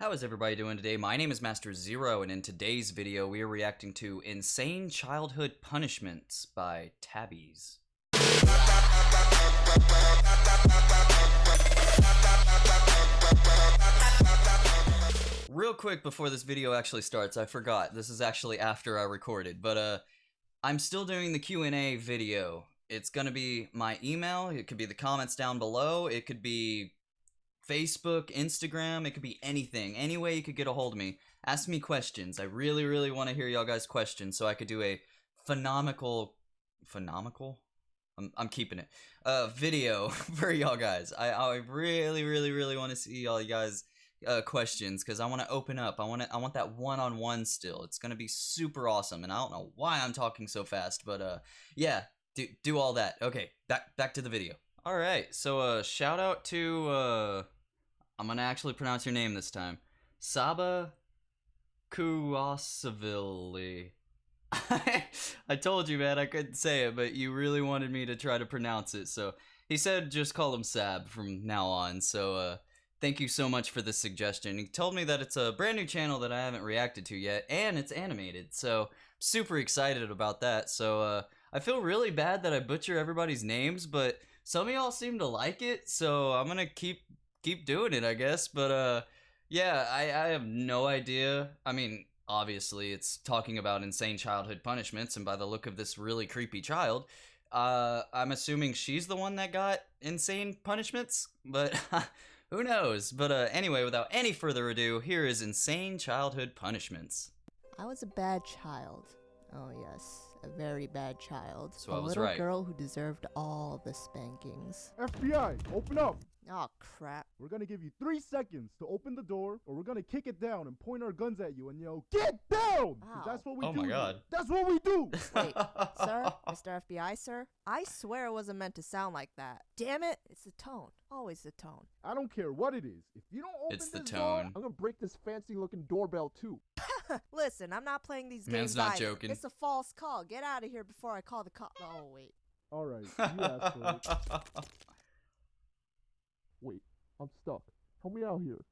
How is everybody doing today? My name is Master Zero, and in today's video, we are reacting to Insane Childhood Punishments by Tabbies. Real quick before this video actually starts, I forgot. This is actually after I recorded, but I'm still doing the Q&A video. It's gonna be my email, it could be the comments down below, it could be Facebook, Instagram, it could be anything. Any way you could get a hold of me. Ask me questions. I really want to hear y'all guys' questions so I could do a phenomenal? I'm keeping it. Video for y'all guys. I really want to see all you guys questions because I want to open up. I want that one-on-one still. It's gonna be super awesome, and I don't know why I'm talking so fast, but yeah, do all that. Okay, back to the video. All right, so shout out to I'm gonna actually pronounce your name this time. Saba Kurasvili. I told you, man, I couldn't say it, but you really wanted me to try to pronounce it, so he said just call him Sab from now on, so thank you so much for this suggestion. He told me that it's a brand new channel that I haven't reacted to yet, and it's animated, so I'm super excited about that. So I feel really bad that I butcher everybody's names, but some of y'all seem to like it, so I'm gonna keep doing it, I guess. But yeah, I have no idea. I mean, obviously it's talking about insane childhood punishments, and by the look of this really creepy child, I'm assuming she's the one that got insane punishments, but who knows. But anyway, without any further ado, here is Insane Childhood Punishments. I was a bad child. Oh yes, a very bad child. So I was little right. girl who deserved all the spankings. FBI, open up! Oh crap. We're gonna give you 3 seconds to open the door, or we're gonna kick it down and point our guns at you and yell, "Get down!" 'Cause Ow. that's what we Oh do. my God. That's what we do! Wait, sir? Mr. FBI, sir? I swear it wasn't meant to sound like that. Damn it! It's the tone. Always the tone. I don't care what it is. If you don't open It's the this door, tone. I'm gonna break this fancy-looking doorbell too. Listen, I'm not playing these Man's games not either. joking. It's a false call. Get out of here before I call the cop. Oh, wait. All right, you asked for it. Wait, I'm stuck. Help me out here.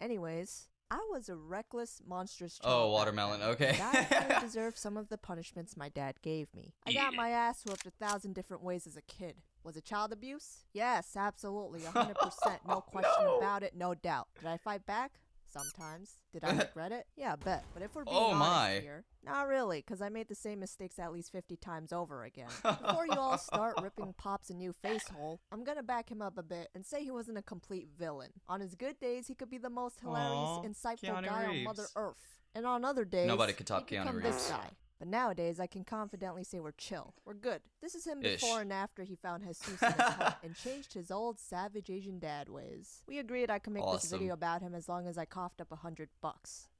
Anyways, I was a reckless, monstrous child. Oh, back watermelon, then, okay. and I really deserved some of the punishments my dad gave me. I got my ass whooped 1,000 different ways as a kid. Was it child abuse? Yes, absolutely, 100%, no question about it, no doubt. Did I fight back? Sometimes. Did I regret it? Yeah, I bet. But if we're being Oh, honest my. here, not really, because I made the same mistakes at least 50 times over again. Before you all start ripping Pops a new face hole, I'm gonna back him up a bit and say he wasn't a complete villain. On his good days, he could be the most hilarious, Aw, insightful Keanu guy on Reeves. Mother Earth. And on other days, Nobody could top he Keanu become Reeves. this guy. But nowadays, I can confidently say we're chill. We're good. This is him Ish. before and after he found Jesus in his hut and changed his old savage Asian dad ways. We agreed I could make this Awesome. video about him as long as I coughed up $100.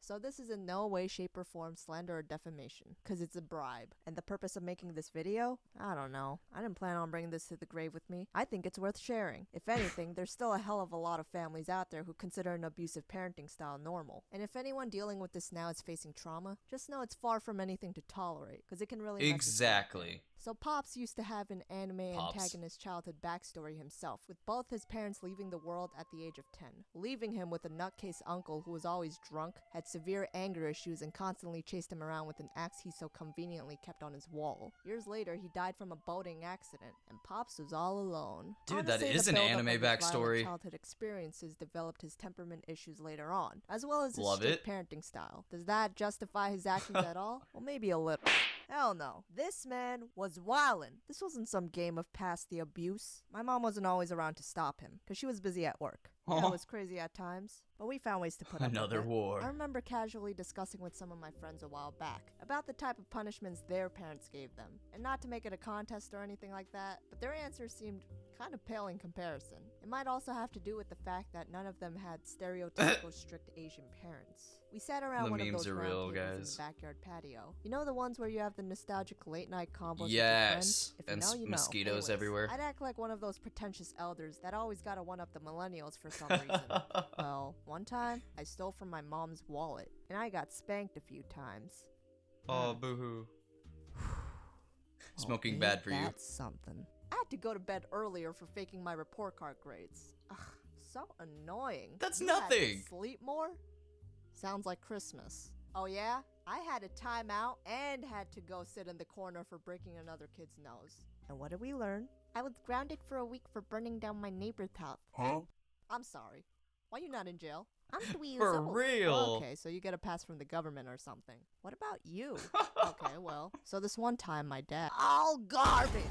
So this is in no way, shape, or form slander or defamation, cause it's a bribe. And the purpose of making this video? I don't know. I didn't plan on bringing this to the grave with me. I think it's worth sharing. If anything, there's still a hell of a lot of families out there who consider an abusive parenting style normal. And if anyone dealing with this now is facing trauma, just know it's far from anything to tolerate, cause it can really mess us up. Exactly. So Pops used to have an anime Pops. antagonist childhood backstory himself, with both his parents leaving the world at the age of 10, leaving him with a nutcase uncle who was always drunk, had severe anger issues, and constantly chased him around with an axe he so conveniently kept on his wall. Years later, he died from a boating accident, and Pops was all alone. Dude, that Honestly, is the an buildup anime of his violent backstory. childhood experiences developed his temperament issues later on, as well as his Love strict it. parenting style. Does that justify his actions at all? Well, maybe a little. Hell no. This man was wildin'. This wasn't some game of pass the abuse. My mom wasn't always around to stop him, because she was busy at work. Yeah, Aw. it was crazy at times, but we found ways to put up with Another it. war. I remember casually discussing with some of my friends a while back about the type of punishments their parents gave them. And not to make it a contest or anything like that, but their answers seemed kind of pale in comparison. It might also have to do with the fact that none of them had stereotypical strict Asian parents. We sat around The one of memes those are round real, tables in guys. the backyard patio. You know the ones where you have the nostalgic late night combos with your Yes, friends? If you and know, you know. mosquitoes Anyways, everywhere. I'd act like one of those pretentious elders that always gotta one-up the millennials for some reason. Well, one time, I stole from my mom's wallet, and I got spanked a few times. Oh, boo-hoo. Smoking ain't bad for you. That's something. I had to go to bed earlier for faking my report card grades. Ugh, so annoying. That's You had to nothing. sleep more? Sounds like Christmas. Oh yeah? I had a timeout and had to go sit in the corner for breaking another kid's nose. And what did we learn? I was grounded for a week for burning down my neighbor's house. Huh? I'm sorry. Why you not in jail? I'm 3 years For old. real? Okay, so you get a pass from the government or something. What about you? Okay, well, so this one time my dad... All garbage!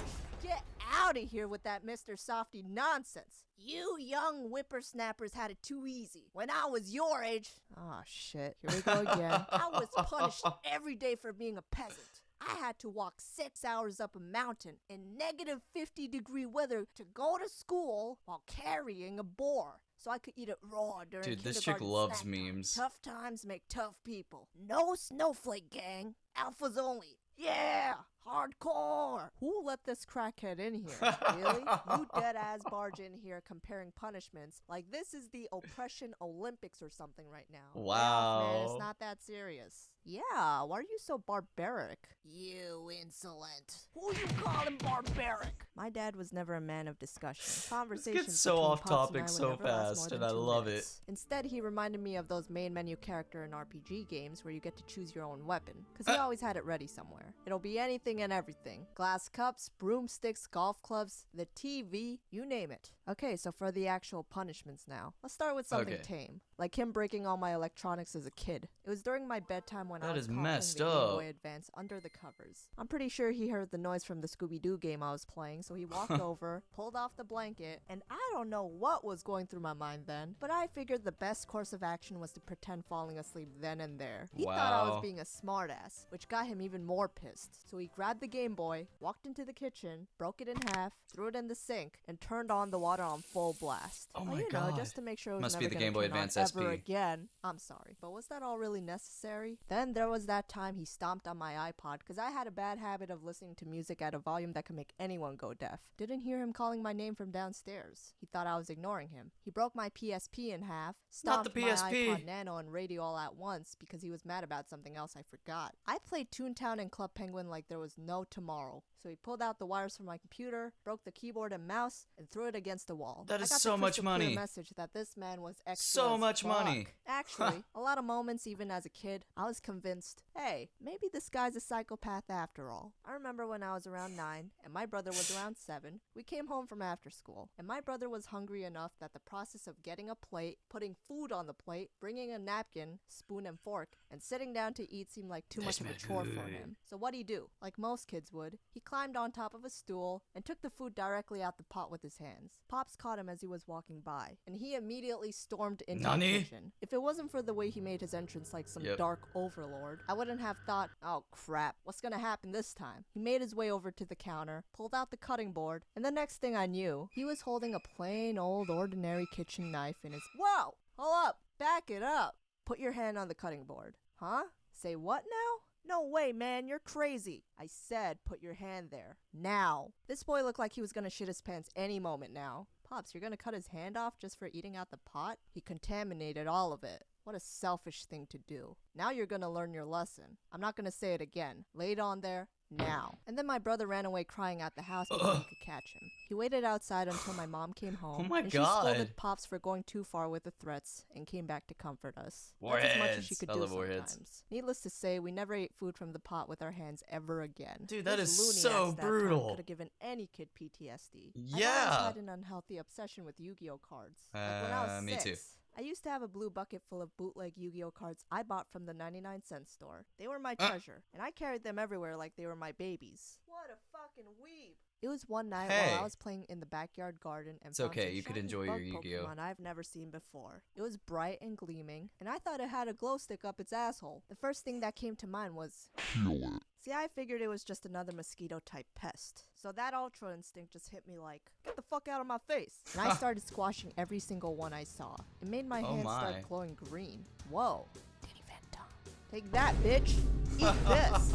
Get out of here with that Mr. Softy nonsense. You young whippersnappers had it too easy. When I was your age... Oh, shit. Here we go again. I was punished every day for being a peasant. I had to walk 6 hours up a mountain in negative 50-degree weather to go to school while carrying a boar, so I could eat it raw during Dude, this chick kindergarten loves snack time. memes. Tough times make tough people. No snowflake gang. Alphas only. Yeah, hardcore. Who let this crackhead in here? Really? You dead-ass barge in here comparing punishments like this is the oppression Olympics or something right now. Lay off, man, Wow. it's not that serious. Yeah, why are you so barbaric? You insolent. Who you calling barbaric? My dad was never a man of discussion. Conversations so between off Pops and topic I would so never last more fast, than and I 2 love it. minutes. Instead, he reminded me of those main menu character in RPG games where you get to choose your own weapon, because he always had it ready somewhere. It'll be anything and everything. Glass cups, broomsticks, golf clubs, the TV, you name it. Okay, so for the actual punishments now. Let's start with something Okay. tame. Like him breaking all my electronics as a kid. It was during my bedtime when I That was is caught playing messed the Game up. Boy Advance under the covers. I'm pretty sure he heard the noise from the Scooby-Doo game I was playing, so he walked over, pulled off the blanket, and I don't know what was going through my mind then, but I figured the best course of action was to pretend falling asleep then and there. He thought I was Wow. being a smartass, which got him even more pissed. So he grabbed the Game Boy, walked into the kitchen, broke it in half, threw it in the sink, and turned on the water on full blast. Oh Well, my you know, God. just to make sure it was Must be never the gonna Game Boy turn on Advance ever SP. again. I'm sorry, but was that all really necessary? Then there was that time he stomped on my iPod because I had a bad habit of listening to music at a volume that could make anyone go deaf. Didn't hear him calling my name from downstairs. He thought I was ignoring him. He broke my PSP in half, Not the stomped my PSP. iPod Nano and radio all at once because he was mad about something else I forgot. I played Toontown and Club Penguin like there was no tomorrow. So he pulled out the wires from my computer, broke the keyboard and mouse, and threw it against the wall. That I is got the so much crystal clear money. message that this man was extra So as much money. fuck. Actually, a lot of moments even as a kid, I was convinced, hey, maybe this guy's a psychopath after all. I remember when I was around 9 and my brother was around 7, we came home from after school, and my brother was hungry enough that the process of getting a plate, putting food on the plate, bringing a napkin, spoon and fork, and sitting down to eat seemed like too much of a chore for him. So what'd he do? Like most kids would, he climbed on top of a stool and took the food directly out the pot with his hands. Pops caught him as he was walking by, and he immediately stormed into the Nani? kitchen. If it wasn't for the way he made his entrance like some Yep. dark overlord, I wouldn't have thought, oh crap, what's gonna happen this time? He made his way over to the counter, pulled out the cutting board, and the next thing I knew, he was holding a plain old ordinary kitchen knife in his— Whoa! Hold up! Back it up! Put your hand on the cutting board. Huh? Say what now? No way, man, you're crazy. I said put your hand there. Now. This boy looked like he was gonna shit his pants any moment now. Pops, you're gonna cut his hand off just for eating out the pot? He contaminated all of it. What a selfish thing to do. Now you're gonna learn your lesson. I'm not gonna say it again. Lay it on there. Now. And then my brother ran away crying out the house before we could catch him. He waited outside until my mom came home. Oh my and she God. scolded Pops for going too far with the threats and came back to comfort us. That's as much as she Warheads. could I do love warheads. sometimes. Needless to say, we never ate food from the pot with our hands ever again. Dude, that Those is so looniacs that time brutal. could have given any kid PTSD. I've Yeah. always had an unhealthy obsession with Yu-Gi-Oh cards. Like when I was Me too. 6. I used to have a blue bucket full of bootleg Yu-Gi-Oh cards I bought from the 99-cent store. They were my treasure, and I carried them everywhere like they were my babies. What a fucking weeb! It was one night Hey. while I was playing in the backyard garden and It's found okay, some you could shiny enjoy bug your Yu-Gi-Oh. Pokemon I've never seen before. It was bright and gleaming, and I thought it had a glow stick up its asshole. The first thing that came to mind was Kill it. See, I figured it was just another mosquito-type pest. So that ultra instinct just hit me like, get the fuck out of my face. And I started squashing every single one I saw. It made my Oh hands my. start glowing green. Whoa. Danny Phantom. Take that, bitch. Eat this.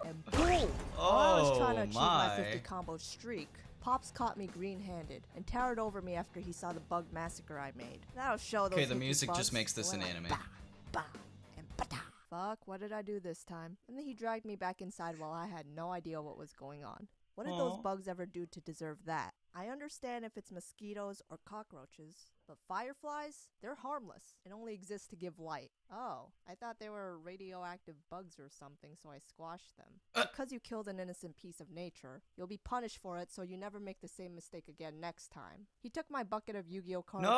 And boom. While I was trying to achieve my 50 combo streak, Pops caught me green-handed and towered over me after he saw the bug massacre I made. That'll show those Okay, the hippie music just bugs. makes this It an went anime. like bah, bah, and ba-da. Fuck, what did I do this time? And then he dragged me back inside while I had no idea what was going on. What did those Aw. bugs ever do to deserve that? I understand if it's mosquitoes or cockroaches, but fireflies? They're harmless and only exist to give light. Oh, I thought they were radioactive bugs or something, so I squashed them. Because you killed an innocent piece of nature, you'll be punished for it so you never make the same mistake again next time. He took my bucket of Yu-Gi-Oh cards,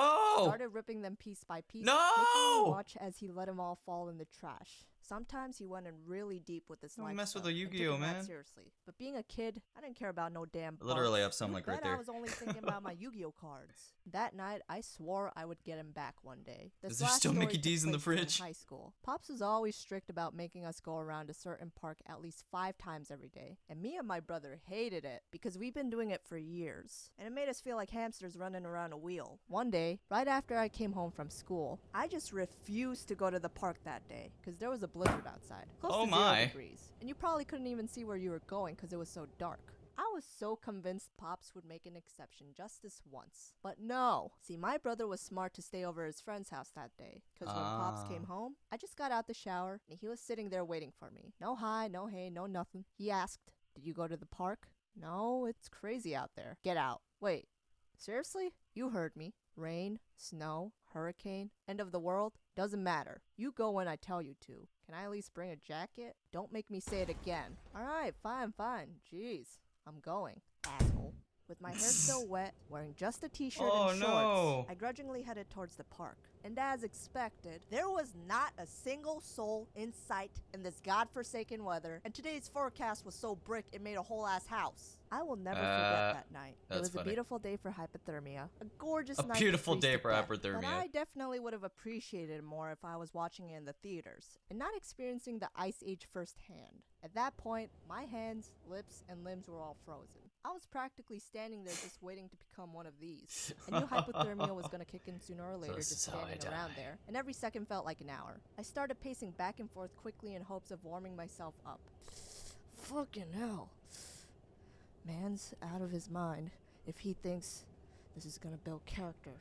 started ripping them piece by piece, making me watch as he let them all fall in the trash. Sometimes he went in really deep with his life. Don't mess stuff with a and took Yu-Gi-Oh, it man. that seriously. But being a kid, I didn't care about no damn bugs. Literally have some You like bet right there. I was only thinking about my Yu-Gi-Oh cards. That night, I swore I would get him back one day. Is there still Mickey D's in the fridge? High school. Pops was always strict about making us go around a certain park at least 5 times every day. And me and my brother hated it because we've been doing it for years. And it made us feel like hamsters running around a wheel. One day, right after I came home from school, I just refused to go to the park that day because there was a blizzard outside. Close to 0 degrees. And you probably couldn't even see where you were going because it was so dark. I was so convinced Pops would make an exception just this once. But no. See, my brother was smart to stay over at his friend's house that day. Because when Pops came home, I just got out the shower and he was sitting there waiting for me. No hi, no hey, no nothing. He asked, "Did you go to the park?" "No, it's crazy out there." "Get out." "Wait, seriously?" "You heard me. Rain, snow, hurricane, end of the world, doesn't matter. You go when I tell you to. Can I at least bring a jacket? Don't make me say it again." "Alright, fine. Jeez. I'm going, asshole." With my hair still wet, wearing just a t-shirt and shorts, I grudgingly headed towards the park. And as expected, there was not a single soul in sight in this godforsaken weather, and today's forecast was so brick it made a whole ass house. I will never forget that night. It was a beautiful day for hypothermia. A gorgeous night. A beautiful day for hypothermia. But I definitely would have appreciated it more if I was watching it in the theaters and not experiencing the ice age firsthand. At that point, my hands, lips, and limbs were all frozen. I was practically standing there just waiting to become one of these. I knew hypothermia was going to kick in sooner or later, just standing around there, and every second felt like an hour. I started pacing back and forth quickly in hopes of warming myself up. Fucking hell. Man's out of his mind if he thinks this is gonna build character.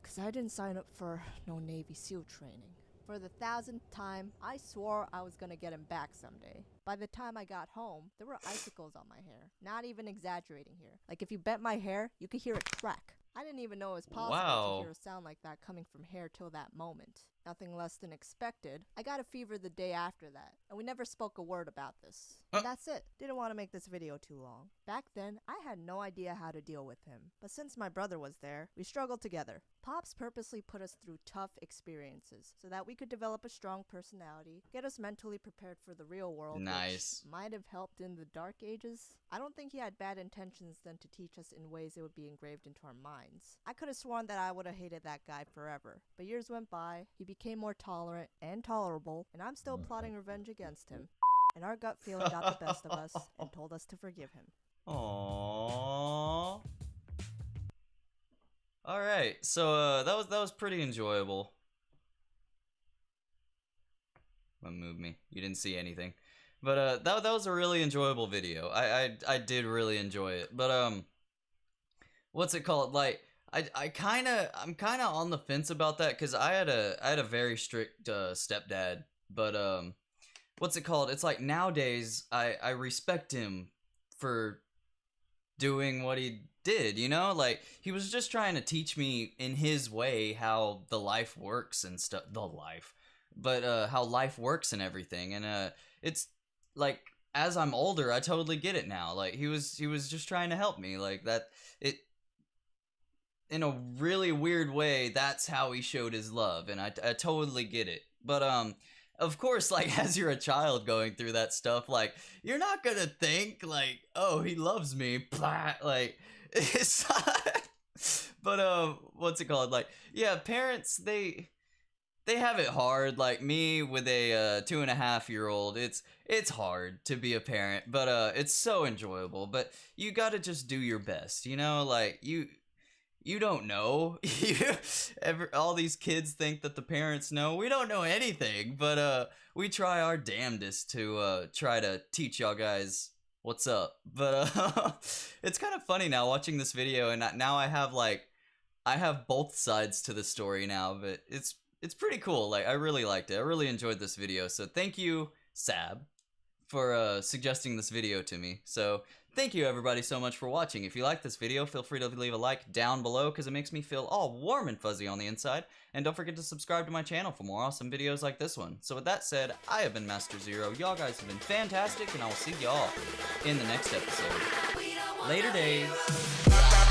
Cause I didn't sign up for no Navy SEAL training. For the 1000th time, I swore I was gonna get him back someday. By the time I got home, there were icicles on my hair. Not even exaggerating here. Like if you bent my hair, you could hear it crack. I didn't even know it was possible to hear a sound like that coming from hair till that moment. Nothing less than expected. I got a fever the day after that, and we never spoke a word about this. And that's it. Didn't want to make this video too long. Back then, I had no idea how to deal with him. But since my brother was there, we struggled together. Pops purposely put us through tough experiences so that we could develop a strong personality, get us mentally prepared for the real world, which might have helped in the dark ages. I don't think he had bad intentions then to teach us in ways it would be engraved into our minds. I could have sworn that I would have hated that guy forever. But years went by, he became more tolerant and tolerable, and I'm still plotting revenge against him. And our gut feeling got the best of us and told us to forgive him. Aww. Alright, so that was pretty enjoyable. What moved me? You didn't see anything. But that was a really enjoyable video. I did really enjoy it. But what's it called? Like I'm kind of on the fence about that cuz I had a very strict stepdad, but what's it called? It's like nowadays I respect him for doing what he did, you know? Like he was just trying to teach me in his way how the life works and stuff, how life works and everything. And it's like as I'm older, I totally get it now. Like he was just trying to help me, like that. It in a really weird way, that's how he showed his love, and I totally get it. But of course, like as you're a child going through that stuff, like you're not gonna think like, oh, he loves me, like it's but what's it called? Like, yeah, parents, they have it hard. Like me with a 2.5-year-old, it's hard to be a parent, but it's so enjoyable. But you gotta just do your best, you know? Like you don't know. All these kids think that the parents know. We don't know anything, but we try our damnedest to try to teach y'all guys what's up. But it's kind of funny now watching this video, and now I have both sides to the story now, but it's pretty cool. Like I really liked it. I really enjoyed this video. So thank you, Sab, for suggesting this video to me. So Thank you everybody so much for watching. If you like this video, feel free to leave a like down below because it makes me feel all warm and fuzzy on the inside. And don't forget to subscribe to my channel for more awesome videos like this one. So with that said, I have been Master Zero. Y'all guys have been fantastic, and I will see y'all in the next episode. Later days.